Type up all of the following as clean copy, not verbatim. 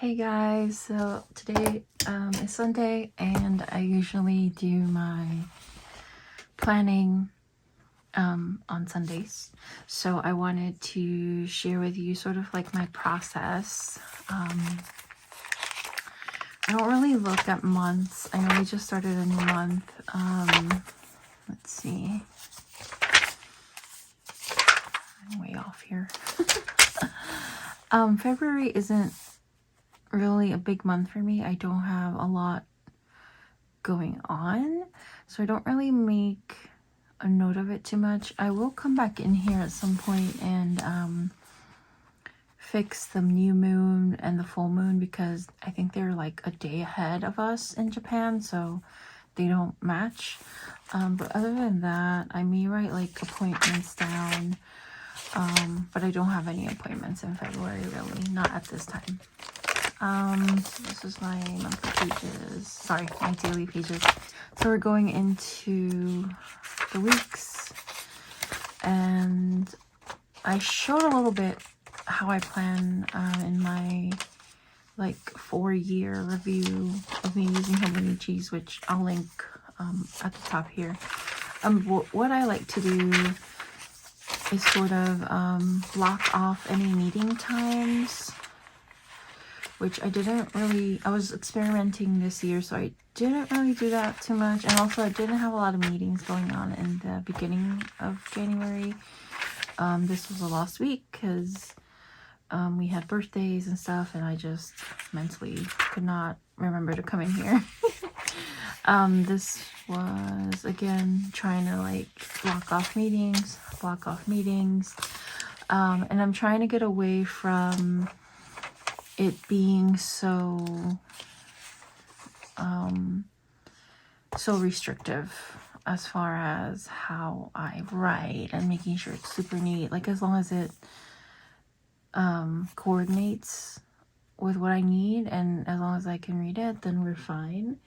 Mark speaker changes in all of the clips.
Speaker 1: Hey guys, so today is Sunday and I usually do my planning on Sundays. So I wanted to share with you sort of like my process. I don't really look at months. I know we just started a new month. Let's see. I'm way off here. February isn't really a big month for me. I don't have a lot going on, so I don't really make a note of it too much. I will come back in here at some point and fix the new moon and the full moon because I think they're like a day ahead of us in Japan, so they don't match. But other than that, I may write like appointments down, but I don't have any appointments in February, really, not at this time. This is my monthly pages, sorry, my daily pages. So we're going into the weeks, and I showed a little bit how I plan in my like 4-year review of me using Hobonichi, which I'll link at the top here. What I like to do is sort of block off any meeting times, which I didn't really, I was experimenting this year, so I didn't really do that too much. And also I didn't have a lot of meetings going on in the beginning of January. This was the last week because we had birthdays and stuff, and I just mentally could not remember to come in here. This was, again, trying to like block off meetings. And I'm trying to get away from it being so restrictive as far as how I write and making sure it's super neat. Like, as long as it coordinates with what I need and as long as I can read it, then we're fine.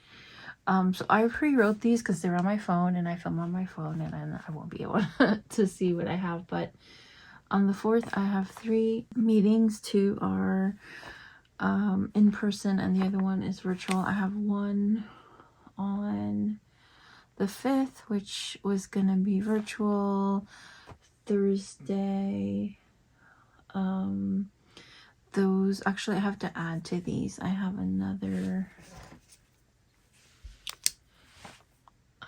Speaker 1: So I pre-wrote these because they're on my phone and I film on my phone, and then I won't be able to see what I have. But on the 4th, I have 3 meetings. 2 are in person and the other one is virtual. I have one on the 5th, which was gonna be virtual Thursday. Those actually I have to add to these. I have another,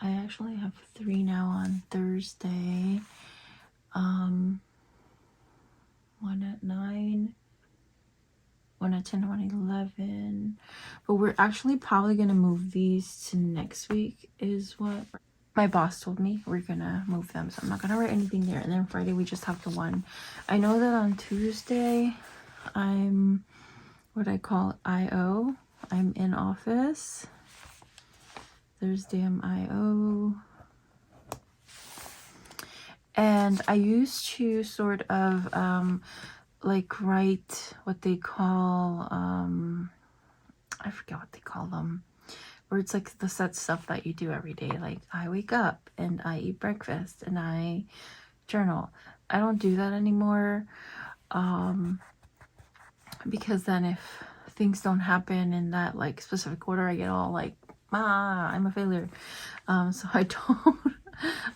Speaker 1: I actually have 3 now on Thursday. One at 9, 1 at 10, 1 at 11. But we're actually probably going to move these to next week is what my boss told me. We're going to move them, so I'm not going to write anything there. And then Friday we just have the one. I know that on Tuesday I'm what I call IO. I'm in office. Thursday I'm IO. And I used to sort of like write what they call I forget what they call them, where it's like the set stuff that you do every day. Like, I wake up and I eat breakfast and I journal. I don't do that anymore because then if things don't happen in that like specific order, I get all like, I'm a failure. So I don't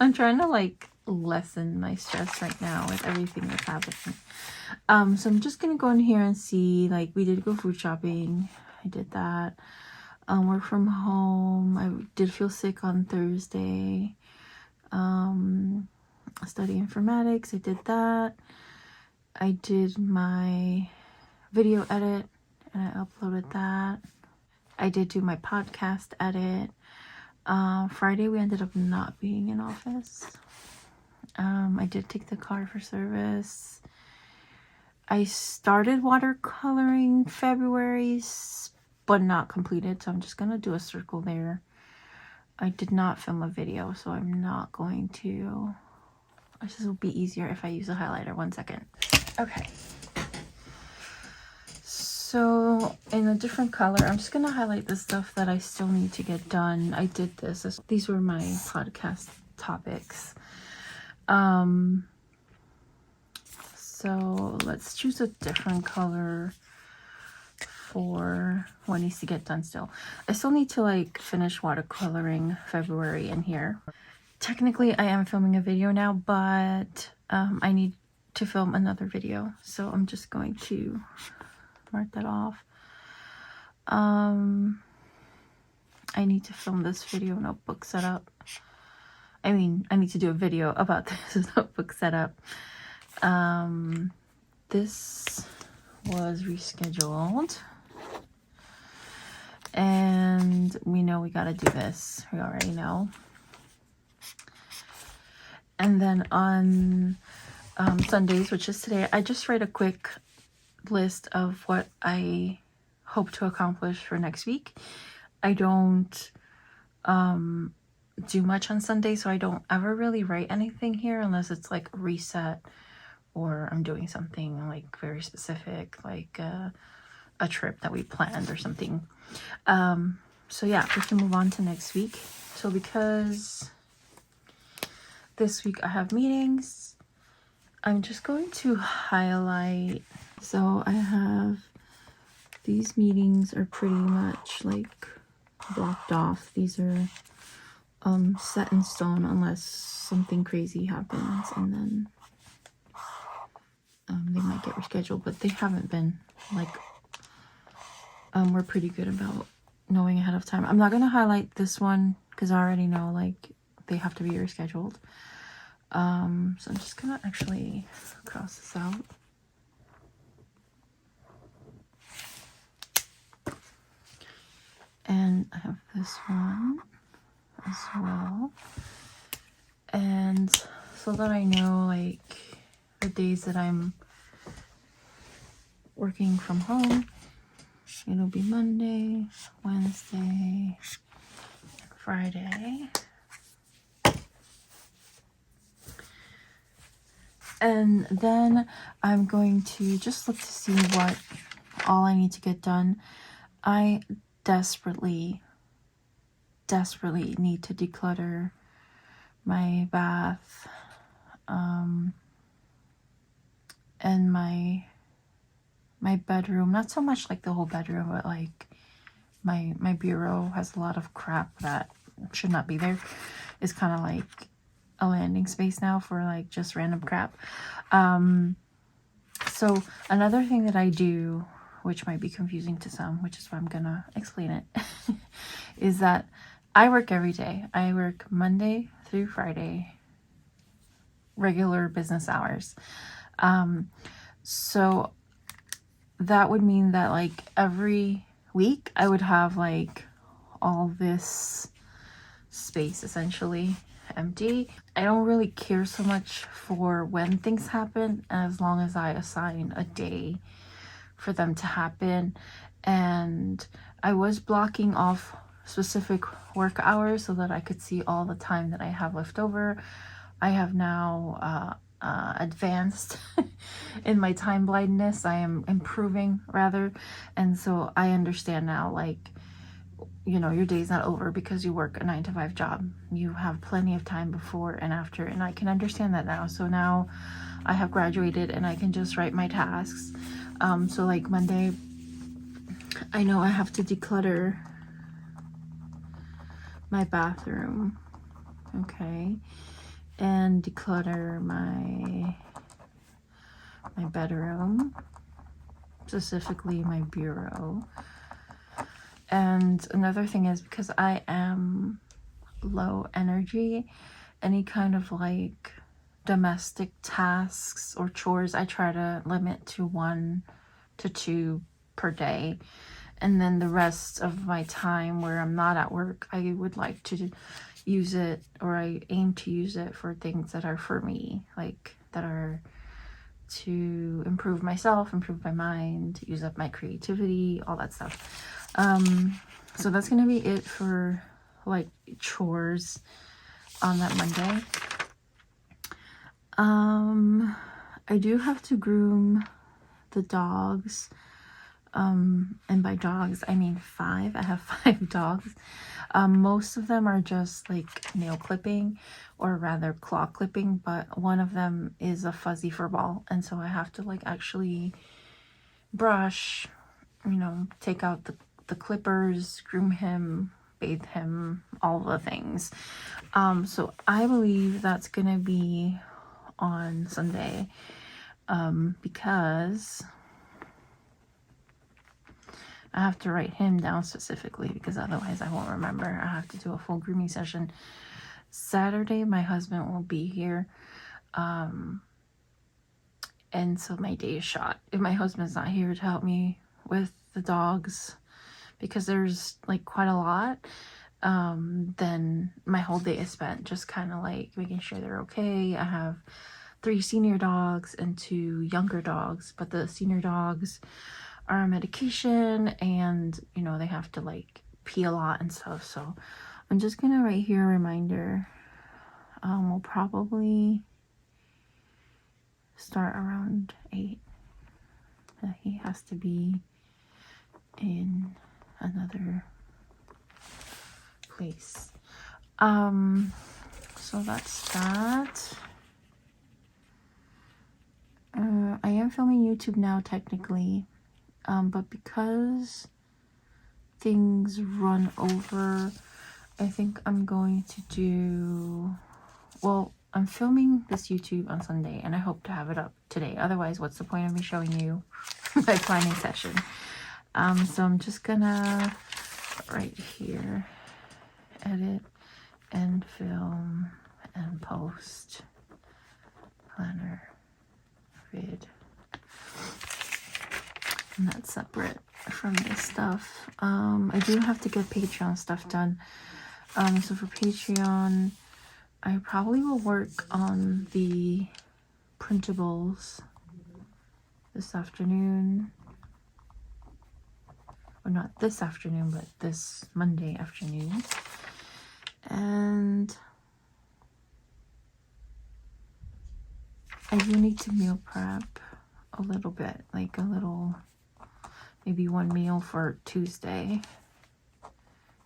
Speaker 1: I'm trying to like lessen my stress right now with everything that's happening. So I'm just gonna go in here and see, like, we did go food shopping. I did that. Work from home. I did feel sick on Thursday. Study informatics. I did that. I did my video edit and I uploaded that. I did do my podcast edit. Friday we ended up not being in office. I did take the car for service. I started watercoloring February, but not completed, so I'm just gonna do a circle there. I did not film a video, so I'm not going to. This will be easier if I use a highlighter. 1 second. Okay. So in a different color, I'm just gonna highlight the stuff that I still need to get done. I did this. These were my podcast topics. So let's choose a different color for what needs to get done still. I still need to like finish watercoloring February in here. Technically, I am filming a video now, but I need to film another video. So I'm just going to mark that off. I need to film this video notebook setup. I mean, I need to do a video about this notebook setup. This was rescheduled. And we know we gotta do this. We already know. And then on Sundays, which is today, I just write a quick list of what I hope to accomplish for next week. I don't do much on Sunday, so I don't ever really write anything here unless it's like a reset or I'm doing something like very specific, like a trip that we planned or something. So yeah, we can move on to next week. So because this week I have meetings, I'm just going to highlight. So I have these meetings are pretty much like blocked off. These are set in stone unless something crazy happens, and then they might get rescheduled, but they haven't been. Like we're pretty good about knowing ahead of time. I'm not going to highlight this one because I already know like they have to be rescheduled. So I'm just gonna actually cross this out. And I have this one as well. And so that I know like the days that I'm working from home, it'll be Monday, Wednesday, Friday. And then I'm going to just look to see what all I need to get done. I desperately need to declutter my bath and my bedroom. Not so much like the whole bedroom, but like my bureau has a lot of crap that should not be there. It's kind of like a landing space now for like just random crap. So another thing that I do, which might be confusing to some, which is why I'm gonna explain it, is that I work every day. I work Monday through Friday, regular business hours. So that would mean that like every week I would have like all this space essentially empty. I don't really care so much for when things happen as long as I assign a day for them to happen. And I was blocking off specific work hours so that I could see all the time that I have left over. I have now advanced in my time blindness. I am improving rather, and so I understand now, like, you know, your day's not over because you work a 9-to-5 job. You have plenty of time before and after, and I can understand that now. So now I have graduated and I can just write my tasks. So like Monday, I know I have to declutter my bathroom, okay, and declutter my bedroom, specifically my bureau. And another thing is, because I am low energy, any kind of like domestic tasks or chores I try to limit to 1 to 2 per day. And then the rest of my time where I'm not at work, I would like to use it, or I aim to use it for things that are for me, like that are to improve myself, improve my mind, use up my creativity, all that stuff. So that's gonna be it for like chores on that Monday. I do have to groom the dogs. And by dogs, I mean 5. I have 5 dogs. Most of them are just like nail clipping, or rather claw clipping, but one of them is a fuzzy fur ball, and so I have to like actually brush you know, take out the clippers, groom him, bathe him, all the things. So I believe that's gonna be on Sunday, because I have to write him down specifically, because otherwise I won't remember. I have to do a full grooming session. Saturday, my husband will be here. And so my day is shot. If my husband's not here to help me with the dogs, because there's like quite a lot, then my whole day is spent just kind of like making sure they're okay. I have 3 senior dogs and 2 younger dogs, but the senior dogs are on medication, and you know, they have to like pee a lot and stuff. So I'm just gonna write here a reminder. We'll probably start around 8. He has to be in another place. So that's that. I am filming YouTube now technically, but because things run over, I think I'm going to do, well, I'm filming this YouTube on Sunday and I hope to have it up today. Otherwise, what's the point of me showing you my planning session? So I'm just gonna right here, edit and film and post planner vid. And that's separate from this stuff. I do have to get Patreon stuff done. So for Patreon, I probably will work on the printables this afternoon. Or not this afternoon, but this Monday afternoon. And I do need to meal prep a little bit, like a little, maybe 1 meal for Tuesday,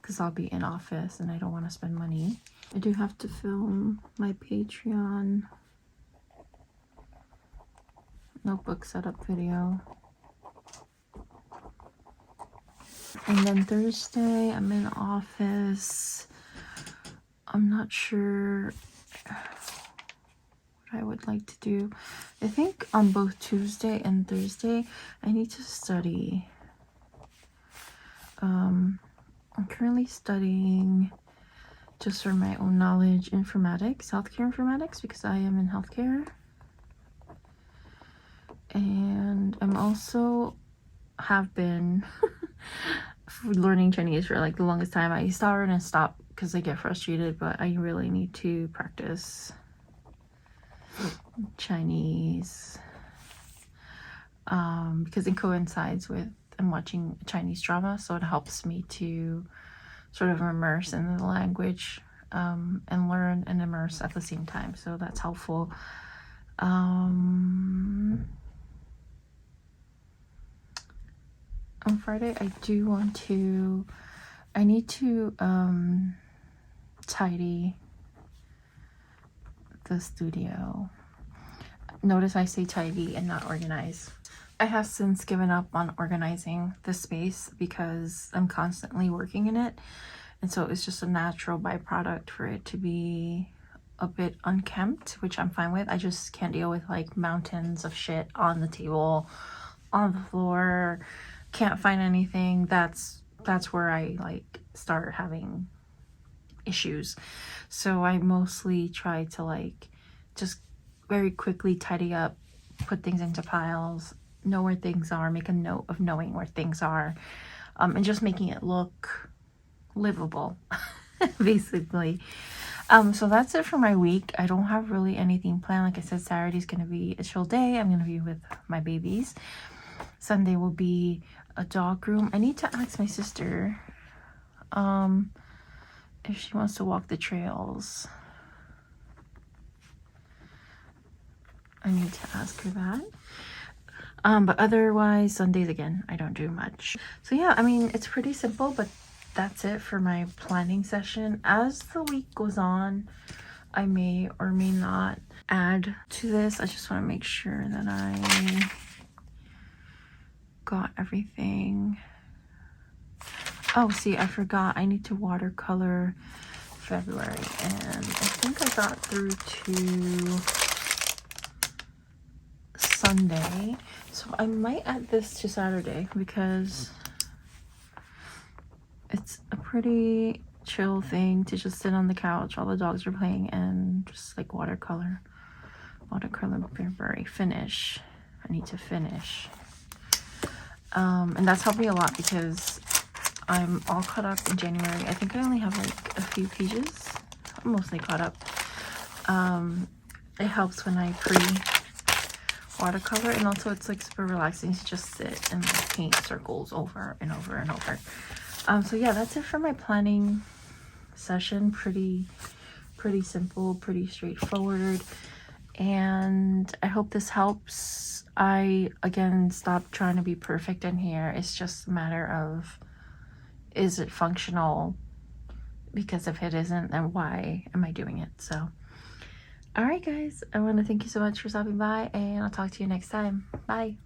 Speaker 1: because I'll be in office and I don't want to spend money. I do have to film my Patreon notebook setup video. And then Thursday, I'm in office. I'm not sure what I would like to do. I think on both Tuesday and Thursday, I need to study. I'm currently studying, just for my own knowledge, informatics, healthcare informatics, because I am in healthcare. And I'm also have been learning Chinese for like the longest time. I started and stopped because I get frustrated, but I really need to practice Chinese, because it coincides with I'm watching Chinese drama, so it helps me to sort of immerse in the language, and learn and immerse at the same time, so that's helpful. On Friday, I need to tidy the studio. Notice I say tidy and not organize. I have since given up on organizing the space because I'm constantly working in it, and so it's just a natural byproduct for it to be a bit unkempt, which I'm fine with. I just can't deal with like mountains of shit on the table, on the floor, can't find anything. That's where I like start having issues. So I mostly try to like just very quickly tidy up, put things into piles, know where things are, make a note of knowing where things are, and just making it look livable basically. So that's it for my week. I don't have really anything planned. Like I said, Saturday's gonna be a chill day. I'm gonna be with my babies. Sunday will be a dog groom. I need to ask my sister if she wants to walk the trails. I need to ask her that. But otherwise, Sundays again, I don't do much. So yeah, I mean, it's pretty simple, but that's it for my planning session. As the week goes on, I may or may not add to this. I just want to make sure that I got everything. Oh, see, I forgot. I need to watercolor February, and I think I got through to Sunday, so I might add this to Saturday because it's a pretty chill thing to just sit on the couch while the dogs are playing and just like watercolor February. Finish. I need to finish. And that's helped me a lot because I'm all caught up in January. I think I only have like a few pages. I'm mostly caught up. It helps when I watercolor, and also it's like super relaxing to just sit and like paint circles over and over and over. So yeah, that's it for my planning session. Pretty simple, pretty straightforward, and I hope this helps. I again stopped trying to be perfect in here. It's just a matter of, is it functional? Because if it isn't, then why am I doing it? So all right guys, I want to thank you so much for stopping by, and I'll talk to you next time. Bye.